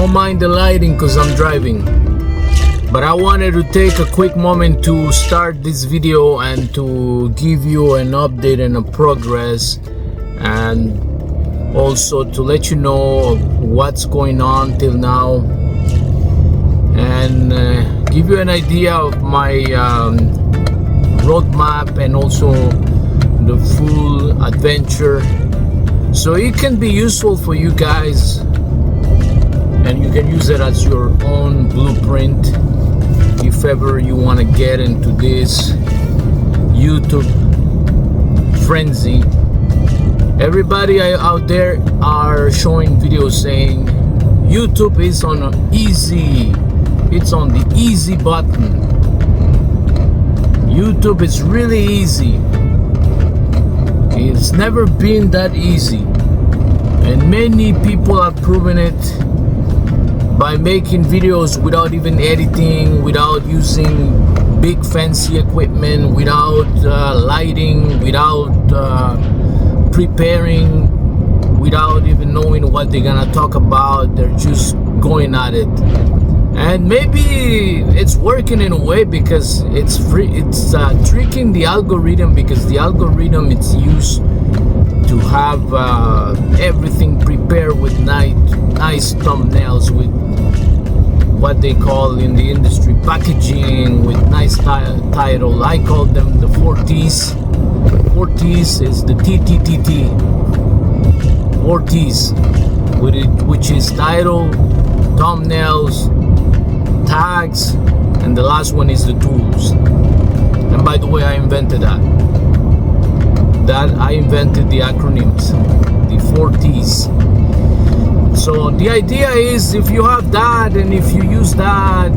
don't mind the lighting because I'm driving, but I wanted to take a quick moment to start this video and to give you an update and a progress, and also to let you know what's going on till now, and give you an idea of my roadmap and also the full adventure, so it can be useful for you guys and you can use it as your own blueprint if ever you want to get into this YouTube frenzy. Everybody out there are showing videos saying YouTube is on easy, it's on the easy button. YouTube is really easy. It's never been that easy, and many people have proven it by making videos without even editing, without using big fancy equipment, without lighting, without preparing, without even knowing what they're gonna talk about. They're just going at it, and maybe it's working in a way because it's free. It's tricking the algorithm, because the algorithm it's used to have everything prepared with nice thumbnails, with what they call in the industry packaging, with nice title. I call them the 4Ts. 4Ts is the TTTT. 4Ts, which is title, thumbnails, tags, and the last one is the tools. And by the way, I invented that. I invented the acronyms, the 4Ts. So the idea is, if you have that and if you use that,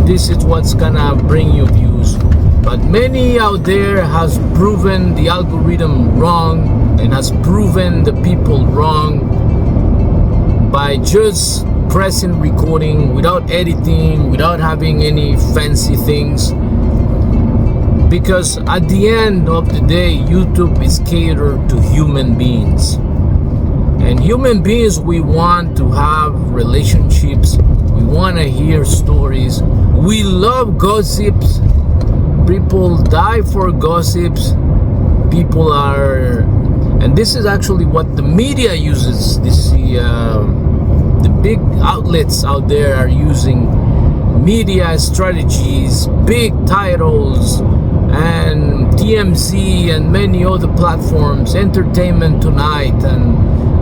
this is what's gonna bring you views. But many out there has proven the algorithm wrong and has proven the people wrong by just pressing recording without editing, without having any fancy things. Because at the end of the day, YouTube is catered to human beings. And human beings, we want to have relationships. We want to hear stories. We love gossips. People die for gossips. People are, and this is actually what the media uses. The big outlets out there are using media strategies, big titles, and TMZ and many other platforms, Entertainment Tonight, and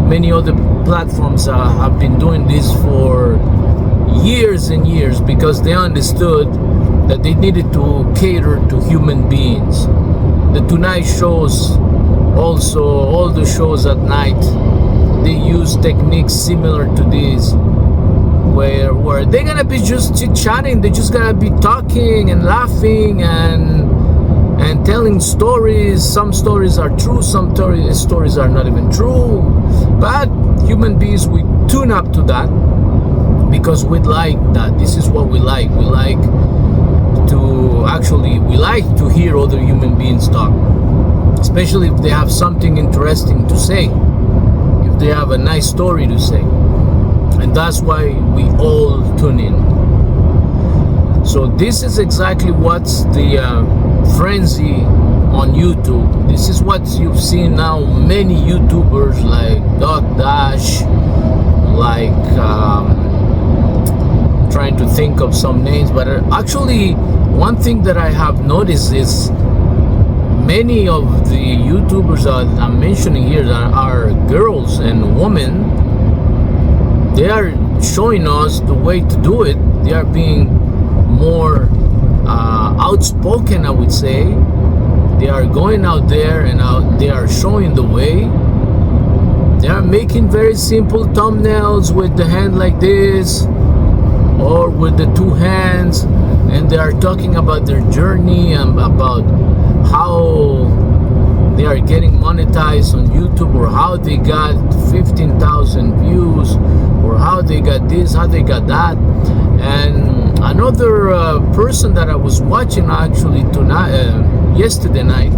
many other platforms have been doing this for years and years, because they understood that they needed to cater to human beings. The Tonight shows, also all the shows at night, they use techniques similar to this, where they're gonna be just chit-chatting. They're just gonna be talking and laughing and telling stories. Some stories are true, some stories are not even true. But human beings, we tune up to that because we like that. This is what we like. We like to hear other human beings talk, especially if they have something interesting to say, if they have a nice story to say. And that's why we all tune in. So this is exactly what's the frenzy on YouTube. This is what you've seen now. Many YouTubers like Dog Dash, like trying to think of some names, but actually one thing that I have noticed is many of the YouTubers that I'm mentioning here that are girls and women, they are showing us the way to do it. They are being more outspoken, I would say. They are going out there and they are showing the way. They are making very simple thumbnails with the hand like this or with the two hands, and they are talking about their journey and about how they are getting monetized on YouTube, or how they got 15,000 views, or how they got this, how they got that. And another person that I was watching actually yesterday night,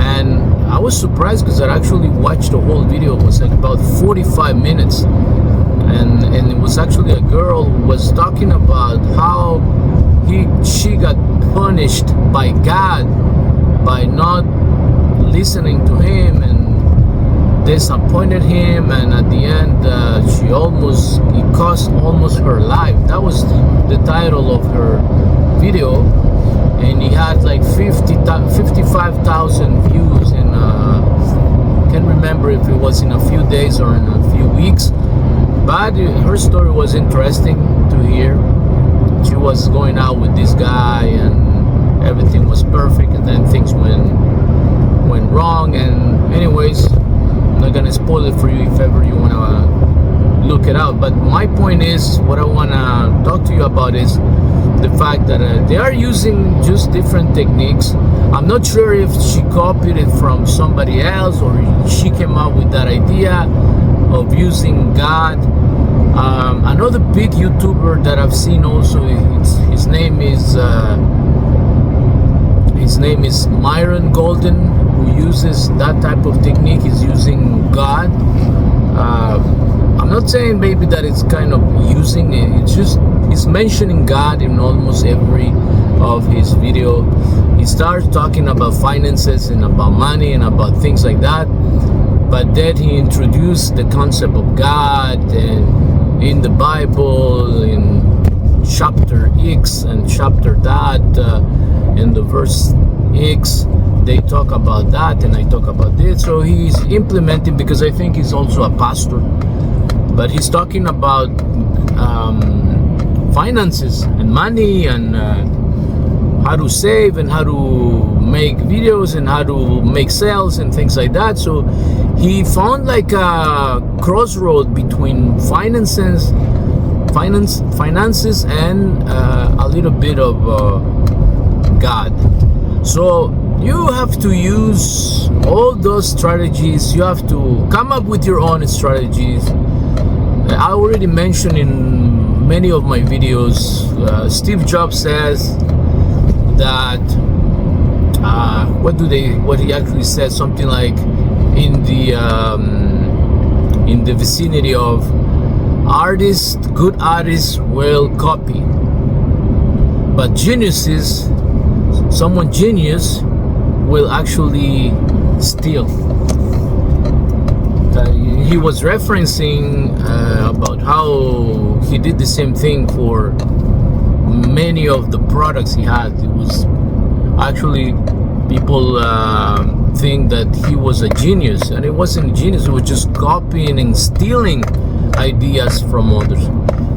and I was surprised because I actually watched the whole video. It was like about 45 minutes, and it was was actually a girl who was talking about how she got punished by God by not listening to him and disappointed him, and at the end it cost almost her life. That was the title of her video, and he had like 55,000 views in can't remember if it was in a few days or in a few weeks, but her story was interesting to hear. She was going out with this guy and everything was perfect, and then things went wrong. And anyways, I'm not gonna spoil it for you if ever you wanna look it out. But my point is, what I wanna talk to you about is the fact that they are using just different techniques. I'm not sure if she copied it from somebody else or she came up with that idea of using God. Another big YouTuber that I've seen also, his name is Myron Golden, who uses that type of technique. He's using God. I'm not saying maybe that it's kind of using it. It's just he's mentioning God in almost every of his video. He starts talking about finances and about money and about things like that, but then he introduced the concept of God, and in the Bible, in chapter X and chapter that, in the verse X, they talk about that, and I talk about this. So he's implementing, because I think he's also a pastor, but he's talking about finances and money and how to save and how to make videos and how to make sales and things like that. So he found like a crossroad between finances and a little bit of God. So you have to use all those strategies. You have to come up with your own strategies. I already mentioned in many of my videos, Steve Jobs says that what he actually said, something like in the vicinity of good artists will copy, but someone genius will actually steal. He was referencing about how he did the same thing for many of the products he had. It was actually, people think that he was a genius, and it wasn't a genius. It was just copying and stealing ideas from others,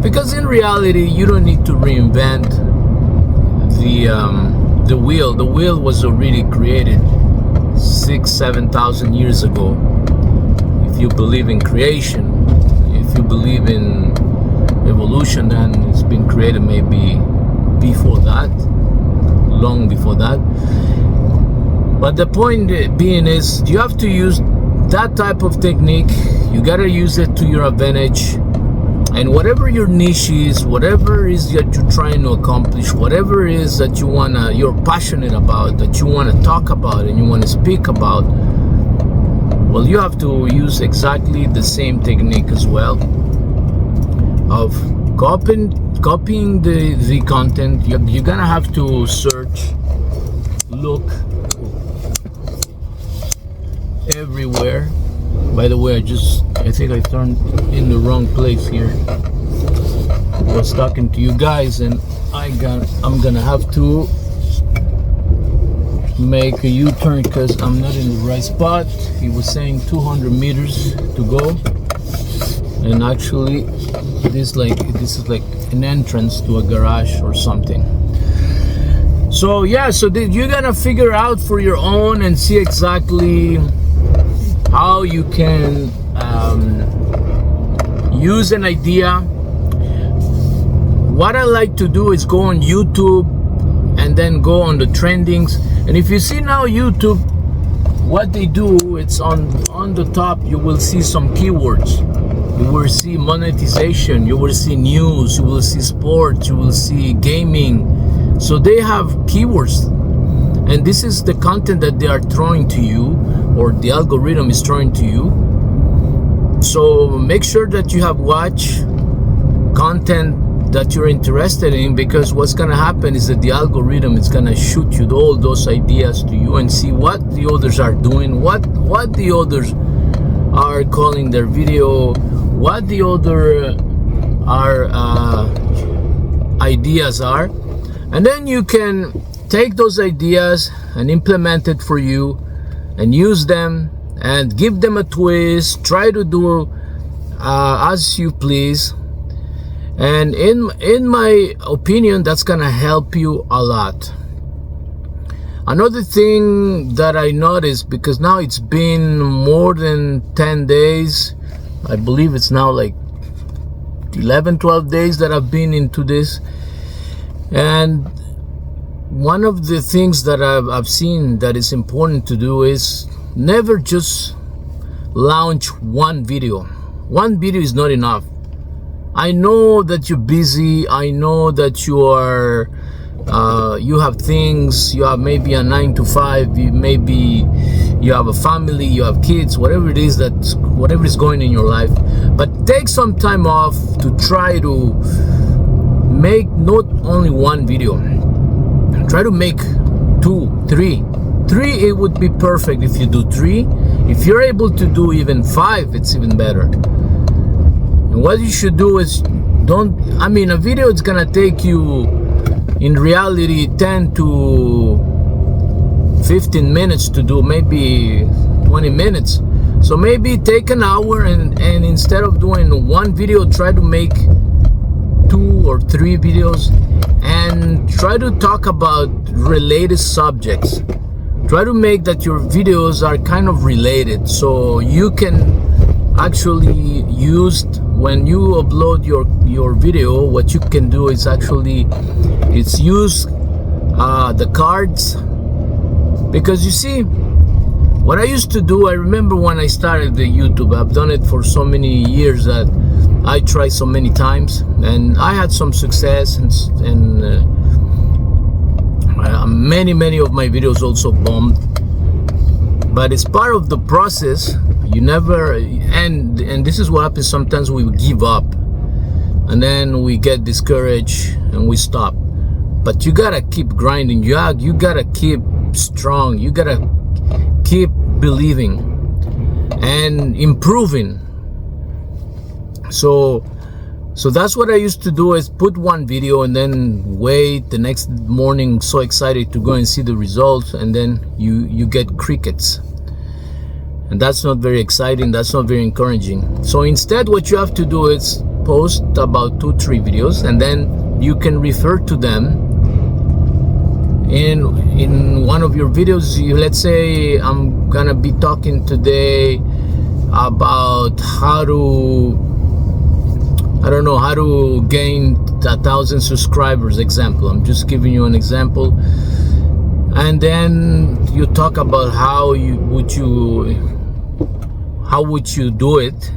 because in reality you don't need to reinvent the wheel. The wheel was already created 6,000-7,000 years ago. If you believe in creation, if you believe in evolution, then it's been created maybe before that, long before that. But the point being is, you have to use that type of technique. You gotta use it to your advantage, and whatever your niche is, whatever is that you're trying to accomplish, whatever it is that you're passionate about, that you wanna talk about and you wanna speak about, well, you have to use exactly the same technique as well of copying the content. You're gonna have to search, look everywhere. By the way, I think I turned in the wrong place here. I was talking to you guys, and I'm gonna have to make a U-turn because I'm not in the right spot. He was saying 200 meters to go, and actually this is like an entrance to a garage or something. So yeah, so you're gonna figure out for your own and see exactly how you can use an idea. What I like to do is go on YouTube and then go on the trendings. And if you see now YouTube, what they do, it's on the top, you will see some keywords. You will see monetization, you will see news, you will see sports, you will see gaming. So they have keywords, and this is the content that they are throwing to you, or the algorithm is throwing to you. So make sure that you have watched content that you're interested in, because what's gonna happen is that the algorithm is gonna shoot you all those ideas to you and see what the others are doing, what the others are calling their video, what the other ideas are, and then you can take those ideas and implement it for you and use them and give them a twist, try to do as you please. And in my opinion, that's gonna help you a lot. Another thing that I noticed, because now it's been more than 10 days, I believe it's now like 11-12 days that I've been into this, and one of the things that I've seen that is important to do is never just launch one video. One video is not enough. I know that you're busy. I know that you are, you have things. You have maybe a 9 to 5. Maybe you have a family. You have kids. Whatever it is whatever is going in your life. But take some time off to try to make not only one video. Try to make 2, 3. 3, it would be perfect if you do 3. If you're able to do even 5, it's even better. And what you should do is a video is gonna take you in reality 10 to 15 minutes to do, maybe 20 minutes. So maybe take an hour and instead of doing one video, try to make 2 or 3 videos and try to talk about related subjects. Try to make that your videos are kind of related, so you can actually use, when you upload your video, what you can do is actually use the cards. Because you see, what I used to do, I remember when I started the YouTube, I've done it for so many years that I tried so many times and I had some success, and many of my videos also bombed. But it's part of the process. You never, and this is what happens sometimes. We give up and then we get discouraged and we stop. But you gotta keep grinding. You gotta keep strong. You gotta keep believing and improving. So that's what I used to do, is put one video and then wait the next morning, so excited to go and see the results, and then you get crickets. And that's not very exciting, that's not very encouraging. So instead, what you have to do is post about 2-3 videos, and then you can refer to them in one of your videos. Let's say I'm gonna be talking today about how to gain 1,000 subscribers, example. I'm just giving you an example. And then you talk about how would you do it.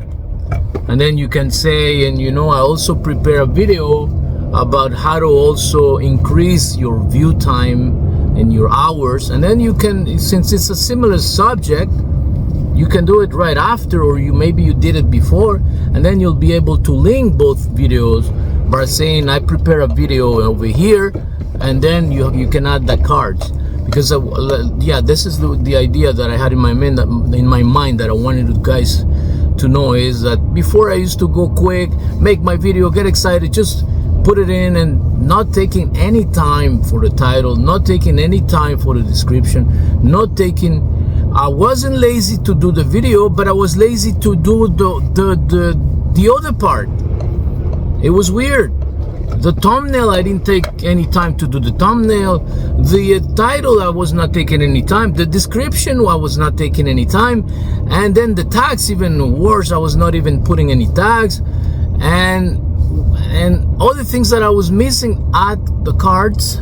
And then you can say, and I also prepare a video about how to also increase your view time and your hours. And then you can, since it's a similar subject, you can do it right after, or maybe you did it before, and then you'll be able to link both videos by saying I prepare a video over here, and then you can add the cards. Because this is the idea that I had in my mind that I wanted you guys to know, is that before I used to go quick, make my video, get excited, just put it in, and not taking any time for the title, not taking any time for the description, I wasn't lazy to do the video, but I was lazy to do the other part. It was weird. The thumbnail, I didn't take any time to do the thumbnail. The title, I was not taking any time. The description, I was not taking any time. And then the tags, even worse, I was not even putting any tags. And all the things that I was missing at the cards,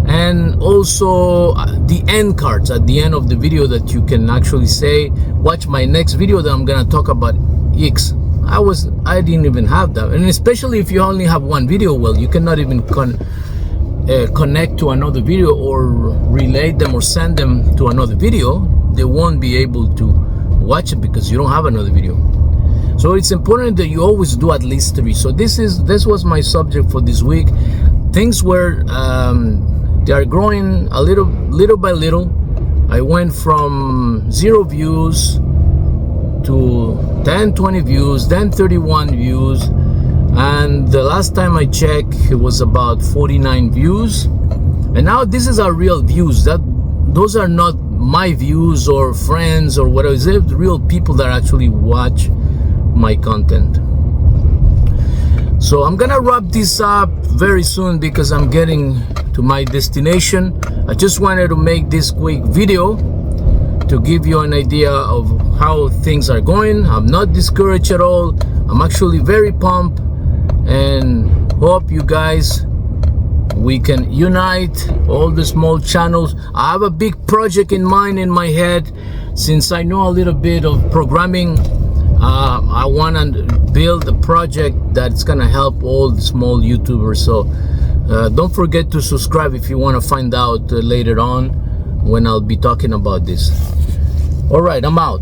and also the end cards at the end of the video, that you can actually say, watch my next video that I'm gonna talk about X. I didn't even have that. And especially if you only have one video, well, you cannot even connect to another video or relate them or send them to another video. They won't be able to watch it because you don't have another video. So it's important that you always do at least 3. So this was my subject for this week. Things where they are growing a little by little. I went from 0 views to 10, 20 views, then 31 views, and the last time I checked it was about 49 views. And now this is our real views. Those are not my views or friends or whatever. They're the real people that actually watch my content. So I'm gonna wrap this up very soon because I'm getting to my destination. I just wanted to make this quick video to give you an idea of how things are going. I'm not discouraged at all. I'm actually very pumped, and hope you guys, we can unite all the small channels. I have a big project in mind in my head. Since I know a little bit of programming, I want to build a project that's gonna help all the small YouTubers. So don't forget to subscribe if you want to find out later on when I'll be talking about this. All right, I'm out.